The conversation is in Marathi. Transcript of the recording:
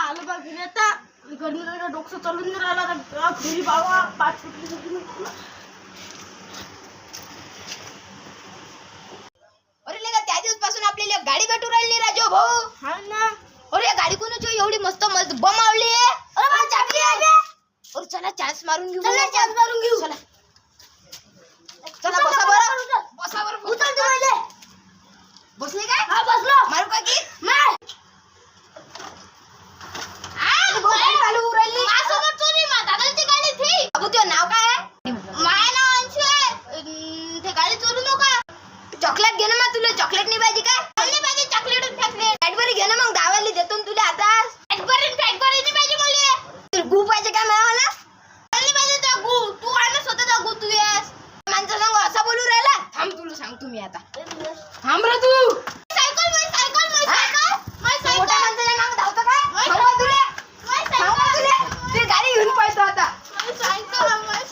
आलं बा घरी आता गरमीला डोकं चालून नाही राहिला आता घरी बाबा 5 फुट. अरे लेका त्या दिवसपासून आपल्याला गाडी भेटू राहिली राजू भाऊ. हा ना. अरे गाडी कोणाची एवढी मस्त मस्त बम आवली आहे. अरे मला चाबी आहे. अरे चला चान्स मारून घेऊ. चला चान्स मारून घेऊ. चला चला बसा बरं. बसा बरं. उतर तू पहिले. बसले काय? हा बसलो. मारू का की? मार. गाडी चालू होऊ राहिली. माझ्यासोबत चोरी मा दादाची गाडी थी. बाबू तुझं नाव काय आहे? माझं नाव अंशू आहे. ते गाडी चोरू नका. चॉकलेट घे ना मग. तुला चॉकलेट नाही पाहिजे काय? नाही पाहिजे चॉकलेट चॉकलेट. कॅडबरी घे ना मग. दावाली देतो ना तुला आता. कॅडबरी नाही पाहिजे मला. तुला गू पाहिजे काय मला? नाही पाहिजे तो गु. तू आण स्वतःचा गु तू येस. माणसा संग असा बोलू राहिला. थांब तुला सांगतो मी आता. थांब रे तू. सायकल मोठ्या सायकल माणसाच्या मागं धावतो काय? थांबा तुला. थांबा तुला. तुझी गाडी घेऊन पळतो आता. सायकल गाडी